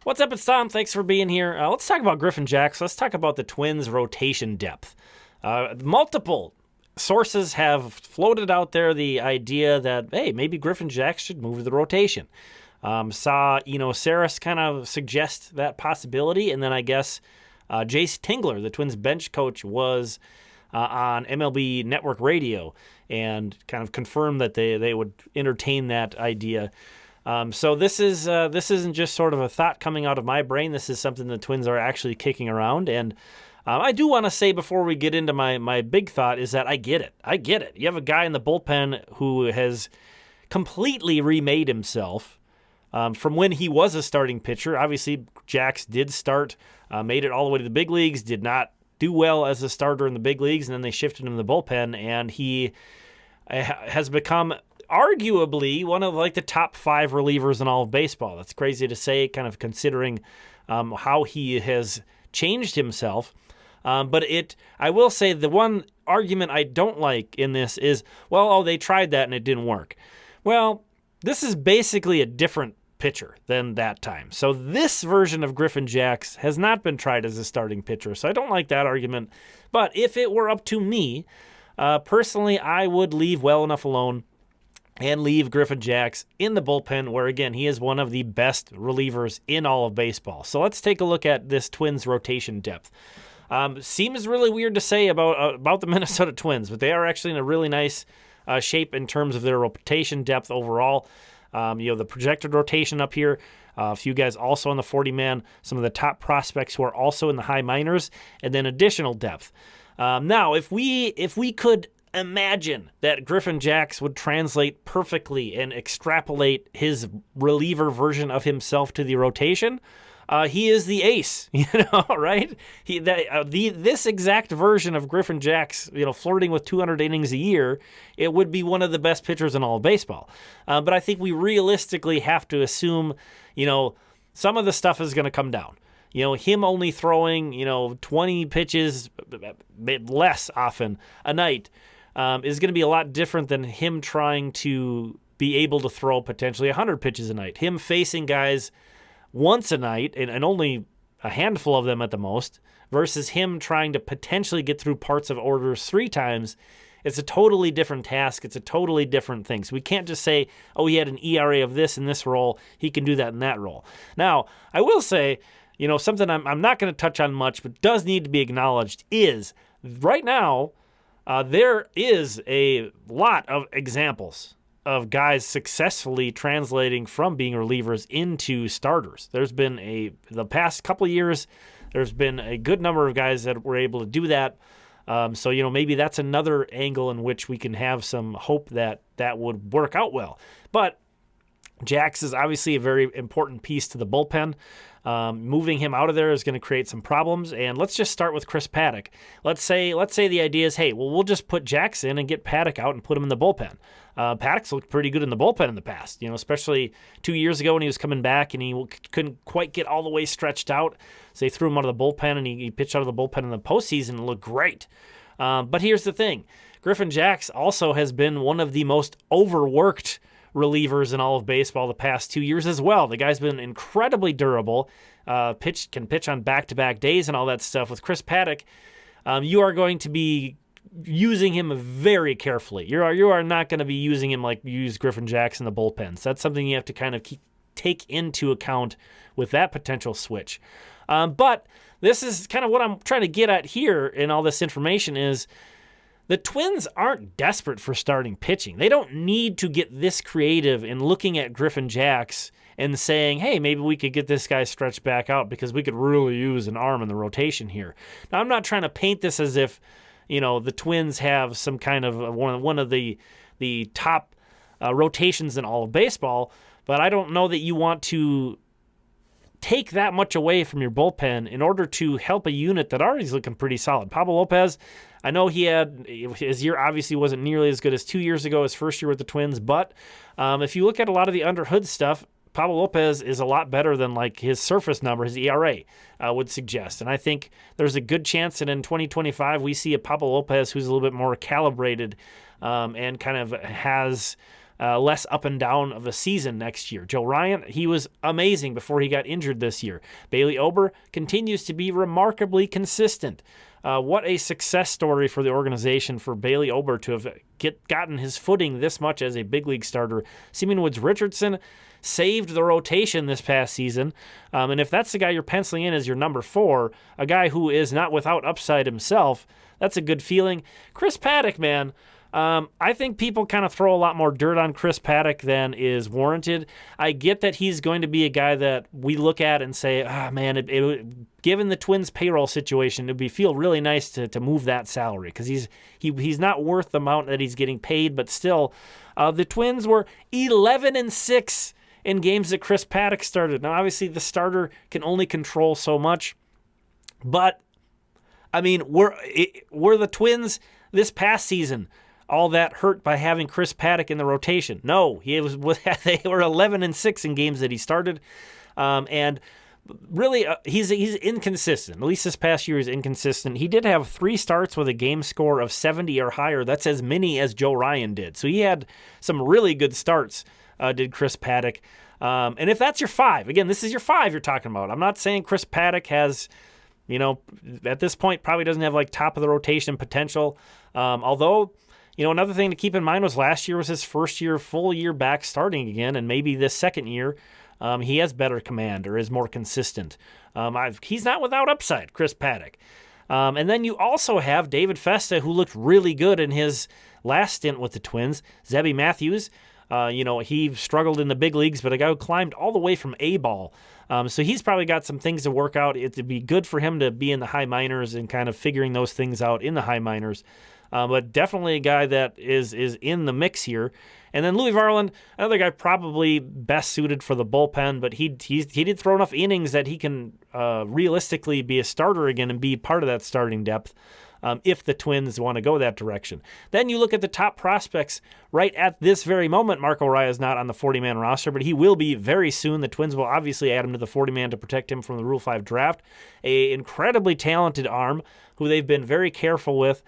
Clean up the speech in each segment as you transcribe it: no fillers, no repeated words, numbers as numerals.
What's up, it's Tom. Thanks for being here. Let's talk about Griffin Jax. Let's talk about the Twins' rotation depth. Multiple sources have floated out there the idea that, hey, maybe Griffin Jax should move to the rotation. Saw Saris kind of suggest that possibility, and then I guess Jace Tingler, the Twins bench coach, was on MLB Network Radio and kind of confirmed that they would entertain that idea. So this isn't just sort of a thought coming out of my brain. This is something the Twins are actually kicking around. And I do want to say before we get into my big thought is that I get it. You have a guy in the bullpen who has completely remade himself from when he was a starting pitcher. Obviously, Jax did start, made it all the way to the big leagues, did not do well as a starter in the big leagues, and then they shifted him to the bullpen, and he has become arguably one of the top 5 relievers in all of baseball. That's crazy to say, kind of considering how he has changed himself. But I will say the one argument I don't like in this is, they tried that and it didn't work. Well, this is basically a different pitcher than that time. So this version of Griffin Jax has not been tried as a starting pitcher. So I don't like that argument. But if it were up to me, personally, I would leave well enough alone and leave Griffin Jax in the bullpen where, again, he is one of the best relievers in all of baseball. So let's take a look at this Twins rotation depth. Seems really weird to say about the Minnesota Twins, but they are actually in a really nice shape in terms of their rotation depth overall. The projected rotation up here, a few guys also on the 40-man, some of the top prospects who are also in the high minors, and then additional depth. Now, if we could imagine that Griffin Jax would translate perfectly and extrapolate his reliever version of himself to the rotation, he is the ace, right? This exact version of Griffin Jax, flirting with 200 innings a year, it would be one of the best pitchers in all of baseball. But I think we realistically have to assume, some of the stuff is going to come down. Him only throwing, 20 pitches, less often a night, is going to be a lot different than him trying to be able to throw potentially 100 pitches a night. Him facing guys once a night, and only a handful of them at the most, versus him trying to potentially get through parts of orders 3 times. It's a totally different task. It's a totally different thing. So we can't just say, he had an ERA of this in this role, he can do that in that role. Now, I will say, something I'm not going to touch on much, but does need to be acknowledged is, right now, there is a lot of examples of guys successfully translating from being relievers into starters. There's been the past couple of years, there's been a good number of guys that were able to do that. So maybe that's another angle in which we can have some hope that would work out well. But Jax is obviously a very important piece to the bullpen. Moving him out of there is going to create some problems. And let's just start with Chris Paddack. Let's say the idea is, we'll just put Jax in and get Paddack out and put him in the bullpen. Paddack's looked pretty good in the bullpen in the past, especially 2 years ago when he was coming back and he couldn't quite get all the way stretched out. So they threw him out of the bullpen and he pitched out of the bullpen in the postseason and looked great. But here's the thing. Griffin Jax also has been one of the most overworked relievers in all of baseball the past 2 years as well. The guy's been incredibly durable, can pitch on back-to-back days and all that stuff. With Chris Paddack, you are going to be using him very carefully. You are not going to be using him like you use Griffin Jax in the bullpens. That's something you have to kind of take into account with that potential switch. But this is kind of what I'm trying to get at here in all this information is the Twins aren't desperate for starting pitching. They don't need to get this creative in looking at Griffin Jax and saying, hey, maybe we could get this guy stretched back out because we could really use an arm in the rotation here. Now, I'm not trying to paint this as if, the Twins have some kind of one of the top rotations in all of baseball, but I don't know that you want to take that much away from your bullpen in order to help a unit that already is looking pretty solid. Pablo Lopez, I know his year obviously wasn't nearly as good as 2 years ago, his first year with the Twins, but if you look at a lot of the underhood stuff, Pablo Lopez is a lot better than his surface number, his ERA would suggest. And I think there's a good chance that in 2025 we see a Pablo Lopez who's a little bit more calibrated and kind of has less up and down of a season next year. Joe Ryan, he was amazing before he got injured this year. Bailey Ober continues to be remarkably consistent. What a success story for the organization for Bailey Ober to have gotten his footing this much as a big league starter. Simeon Woods Richardson saved the rotation this past season. And if that's the guy you're penciling in as your number 4, a guy who is not without upside himself, that's a good feeling. Chris Paddack, man, I think people kind of throw a lot more dirt on Chris Paddack than is warranted. I get that he's going to be a guy that we look at and say, man, given the Twins' payroll situation, it would feel really nice to move that salary because he's not worth the amount that he's getting paid. But still, the Twins were 11-6 in games that Chris Paddack started. Now, obviously, the starter can only control so much, but I mean, were the Twins this past season all that hurt by having Chris Paddack in the rotation? No, they were 11-6 in games that he started, and really he's inconsistent. At least this past year he's inconsistent. He did have 3 starts with a game score of 70 or higher. That's as many as Joe Ryan did. So he had some really good starts. Did Chris Paddack, and if that's your 5, again, this is your 5 you're talking about. I'm not saying Chris Paddack has, at this point probably doesn't have like top of the rotation potential, although. Another thing to keep in mind was last year was his first year, full year back starting again, and maybe this second year he has better command or is more consistent. He's not without upside, Chris Paddack. And then you also have David Festa, who looked really good in his last stint with the Twins. Zebby Matthews, he struggled in the big leagues, but a guy who climbed all the way from A-ball. So he's probably got some things to work out. It'd be good for him to be in the high minors and kind of figuring those things out in the high minors. But definitely a guy that is in the mix here. And then Louis Varland, another guy probably best suited for the bullpen, but he did throw enough innings that he can realistically be a starter again and be part of that starting depth if the Twins want to go that direction. Then you look at the top prospects right at this very moment. Marco Raya is not on the 40-man roster, but he will be very soon. The Twins will obviously add him to the 40-man to protect him from the Rule 5 draft. An incredibly talented arm who they've been very careful with,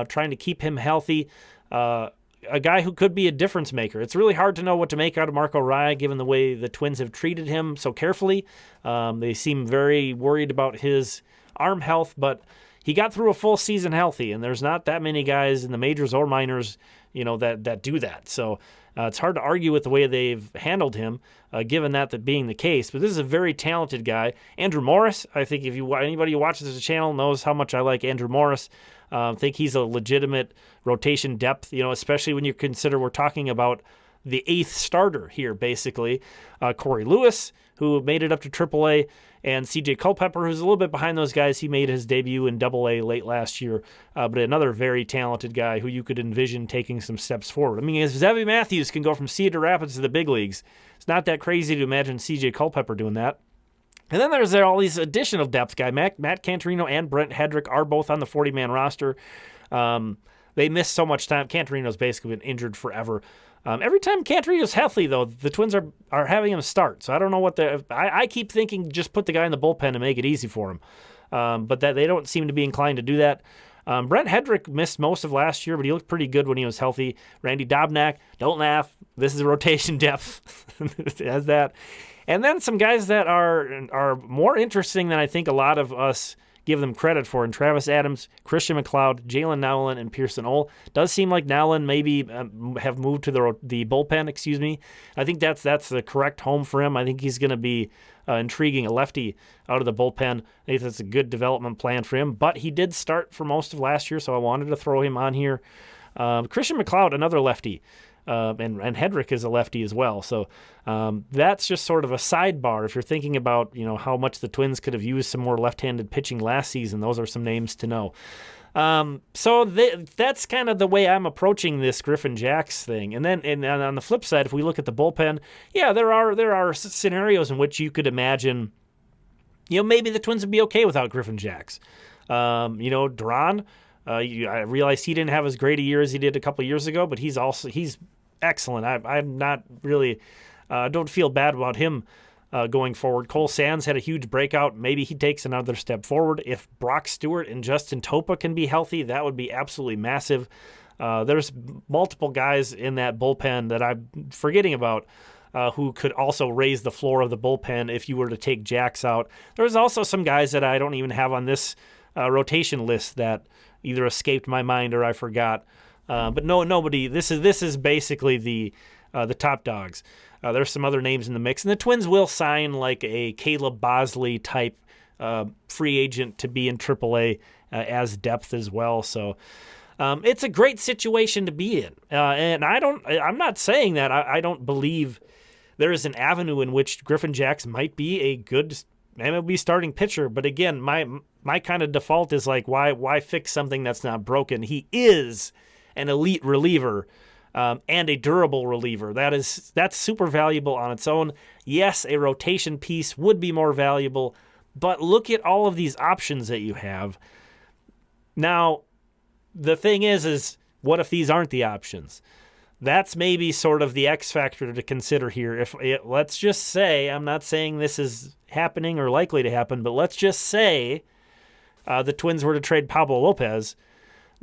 trying to keep him healthy. A guy who could be a difference maker. It's really hard to know what to make out of Marco Raya given the way the Twins have treated him so carefully. They seem very worried about his arm health, but he got through a full season healthy, and there's not that many guys in the majors or minors, that do that. So it's hard to argue with the way they've handled him, given that being the case. But this is a very talented guy. Andrew Morris, I think anybody who watches the channel knows how much I like Andrew Morris. I think he's a legitimate rotation depth, especially when you consider we're talking about the 8th starter here, basically. Corey Lewis, who made it up to AAA, and C.J. Culpepper, who's a little bit behind those guys. He made his debut in AA late last year, but another very talented guy who you could envision taking some steps forward. I mean, if Zebby Matthews can go from Cedar Rapids to the big leagues, it's not that crazy to imagine C.J. Culpepper doing that. And then there's all these additional depth guys. Matt Cantorino and Brent Hedrick are both on the 40-man roster. They missed so much time. Cantorino's basically been injured forever. Every time Cantorino's healthy, though, the Twins are having him start. So I don't know what I keep thinking just put the guy in the bullpen and make it easy for him. But that they don't seem to be inclined to do that. Brent Hedrick missed most of last year, but he looked pretty good when he was healthy. Randy Dobnak, don't laugh. This is a rotation depth. It has that. And then some guys that are more interesting than I think a lot of us give them credit for. And Travis Adams, Christian McLeod, Jalen Nowlin, and Pearson Ole. Does seem like Nowlin maybe have moved to the bullpen, I think that's the correct home for him. I think he's going to be intriguing, a lefty out of the bullpen. I think that's a good development plan for him. But he did start for most of last year, so I wanted to throw him on here. Christian McLeod, another lefty. And Hedrick is a lefty as well. So that's just sort of a sidebar. If you're thinking about, how much the Twins could have used some more left-handed pitching last season, those are some names to know. So that's kind of the way I'm approaching this Griffin Jax thing. And then on the flip side, if we look at the bullpen, yeah, there are scenarios in which you could imagine, maybe the Twins would be okay without Griffin Jax. Duran, I realized he didn't have as great a year as he did a couple years ago, but he's excellent. I'm not really don't feel bad about him going forward. Cole Sands had a huge breakout. Maybe he takes another step forward. If Brock Stewart and Justin Topa can be healthy, that would be absolutely massive. There's multiple guys in that bullpen that I'm forgetting about who could also raise the floor of the bullpen if you were to take Jax out. There's also some guys that I don't even have on this rotation list that either escaped my mind or I forgot. But nobody. This is basically the top dogs. There's some other names in the mix, and the Twins will sign like a Caleb Bosley type free agent to be in AAA as depth as well. So it's a great situation to be in, and I'm not saying that I don't believe there is an avenue in which Griffin Jax might be a good MLB starting pitcher. But again, my kind of default is like, why fix something that's not broken? He is an elite reliever. And a durable reliever. That's super valuable on its own. Yes, a rotation piece would be more valuable, but look at all of these options that you have. Now, the thing is what if these aren't the options? That's maybe sort of the X factor to consider here. Let's just say, I'm not saying this is happening or likely to happen, but let's just say the Twins were to trade Pablo Lopez.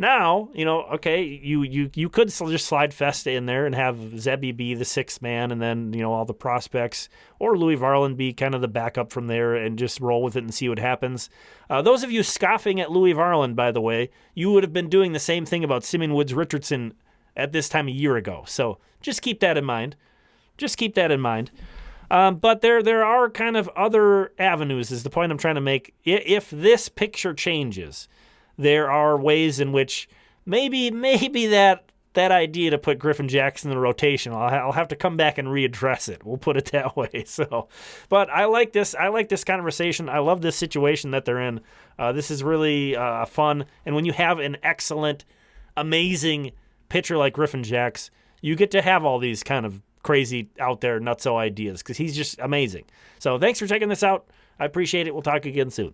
Now, okay, you could just slide Festa in there and have Zebby be the sixth man and then, all the prospects, or Louis Varland be kind of the backup from there and just roll with it and see what happens. Those of you scoffing at Louis Varland, by the way, you would have been doing the same thing about Simeon Woods Richardson at this time a year ago. So just keep that in mind. But there are kind of other avenues is the point I'm trying to make. If this picture changes, there are ways in which maybe that idea to put Griffin Jax in the rotation, I'll have to come back and readdress it. We'll put it that way. So, but I like this conversation. I love this situation that they're in. This is really fun. And when you have an excellent, amazing pitcher like Griffin Jax, you get to have all these kind of crazy out there nutso ideas because he's just amazing. So thanks for checking this out. I appreciate it. We'll talk again soon.